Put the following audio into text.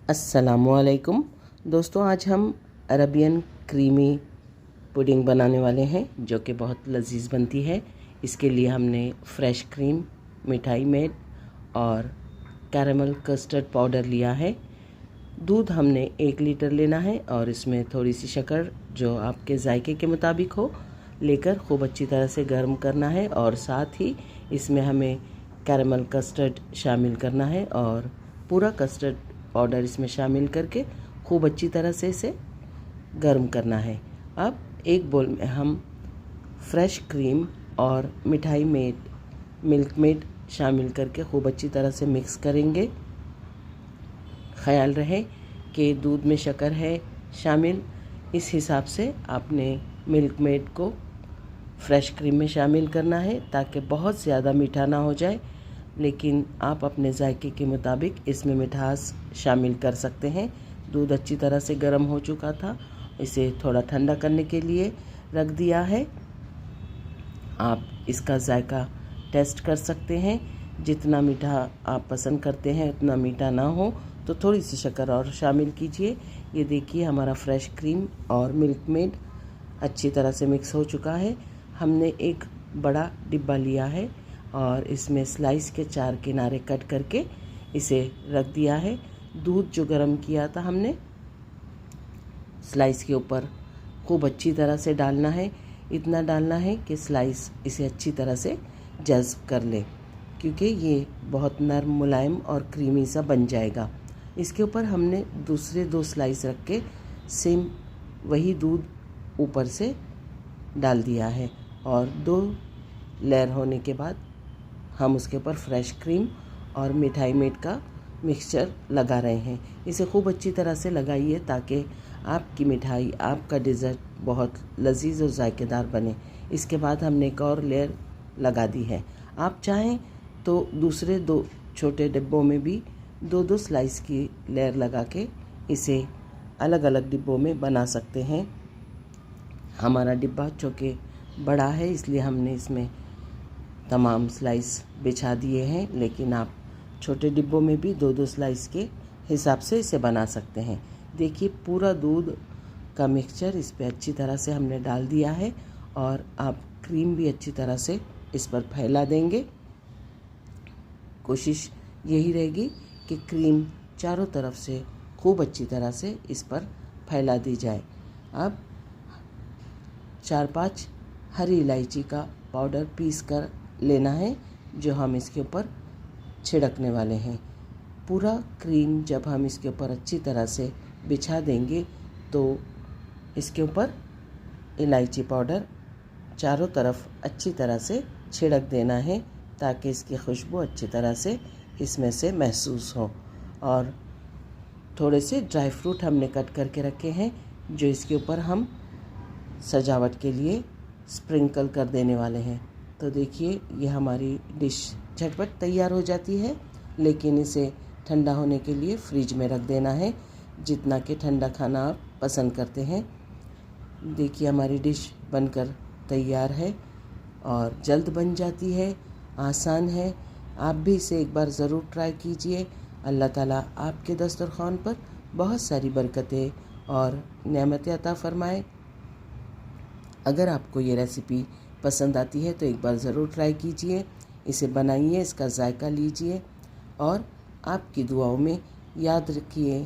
अस्सलामुअलैकुम दोस्तों, आज हम अरबियन क्रीमी पुडिंग बनाने वाले हैं जो कि बहुत लजीज बनती है। इसके लिए हमने फ्रेश क्रीम, मिठाई मेड और कैरेमल कस्टर्ड पाउडर लिया है। दूध हमने 1 लीटर लेना है और इसमें थोड़ी सी शक्कर जो आपके जायके के मुताबिक हो लेकर खूब अच्छी तरह से गर्म करना है और साथ ही इसमें हमें कैरेमल कस्टर्ड शामिल करना है और पूरा कस्टर्ड पाउडर इसमें शामिल करके खूब अच्छी तरह से इसे गर्म करना है। अब एक बोल में हम फ्रेश क्रीम और मिठाई मेड, मिल्क मेड शामिल करके खूब अच्छी तरह से मिक्स करेंगे। ख्याल रहे कि दूध में शक्कर है शामिल, इस हिसाब से आपने मिल्क मेड को फ्रेश क्रीम में शामिल करना है ताकि बहुत ज़्यादा मीठा ना हो जाए, लेकिन आप अपने जायके के मुताबिक इसमें मिठास शामिल कर सकते हैं। दूध अच्छी तरह से गर्म हो चुका था, इसे थोड़ा ठंडा करने के लिए रख दिया है। आप इसका जायका टेस्ट कर सकते हैं, जितना मीठा आप पसंद करते हैं उतना मीठा ना हो तो थोड़ी सी शक्कर और शामिल कीजिए। ये देखिए हमारा फ्रेश क्रीम और मिल्क मेड अच्छी तरह से मिक्स हो चुका है। हमने एक बड़ा डिब्बा लिया है और इसमें स्लाइस के 4 किनारे कट करके इसे रख दिया है। दूध जो गर्म किया था हमने स्लाइस के ऊपर खूब अच्छी तरह से डालना है। इतना डालना है कि स्लाइस इसे अच्छी तरह से जज़्ब कर ले, क्योंकि ये बहुत नरम, मुलायम और क्रीमी सा बन जाएगा। इसके ऊपर हमने दूसरे 2 स्लाइस रख के सेम वही दूध ऊपर से डाल दिया है और 2 लेयर होने के बाद हम उसके ऊपर फ्रेश क्रीम और मिठाई मेड का मिक्सचर लगा रहे हैं। इसे खूब अच्छी तरह से लगाइए ताकि आपकी मिठाई, आपका डिज़र्ट बहुत लजीज और जायकेदार बने। इसके बाद हमने एक और लेयर लगा दी है। आप चाहें तो दूसरे 2 छोटे डिब्बों में भी 2-2 स्लाइस की लेयर लगा के इसे अलग अलग डिब्बों में बना सकते हैं। हमारा डिब्बा चूँकि बड़ा है इसलिए हमने इसमें तमाम स्लाइस बिछा दिए हैं, लेकिन आप छोटे डिब्बों में भी 2-2 स्लाइस के हिसाब से इसे बना सकते हैं। देखिए पूरा दूध का मिक्सचर इस पे अच्छी तरह से हमने डाल दिया है और आप क्रीम भी अच्छी तरह से इस पर फैला देंगे। कोशिश यही रहेगी कि क्रीम चारों तरफ से खूब अच्छी तरह से इस पर फैला दी जाए। अब 4-5 हरी इलायची का पाउडर पीस कर लेना है जो हम इसके ऊपर छिड़कने वाले हैं। पूरा क्रीम जब हम इसके ऊपर अच्छी तरह से बिछा देंगे तो इसके ऊपर इलायची पाउडर चारों तरफ अच्छी तरह से छिड़क देना है ताकि इसकी खुशबू अच्छी तरह से इसमें से महसूस हो। और थोड़े से ड्राई फ्रूट हमने कट करके रखे हैं जो इसके ऊपर हम सजावट के लिए स्प्रिंकल कर देने वाले हैं। तो देखिए ये हमारी डिश झटपट तैयार हो जाती है, लेकिन इसे ठंडा होने के लिए फ्रिज में रख देना है, जितना कि ठंडा खाना आप पसंद करते हैं। देखिए हमारी डिश बनकर तैयार है और जल्द बन जाती है, आसान है। आप भी इसे एक बार ज़रूर ट्राई कीजिए। अल्लाह ताला आपके दस्तरखान पर बहुत सारी बरकतें और नेमतें अता फ़रमाए। अगर आपको ये रेसिपी पसंद आती है तो एक बार ज़रूर ट्राई कीजिए, इसे बनाइए, इसका जायका लीजिए और आपकी दुआओं में याद रखिए।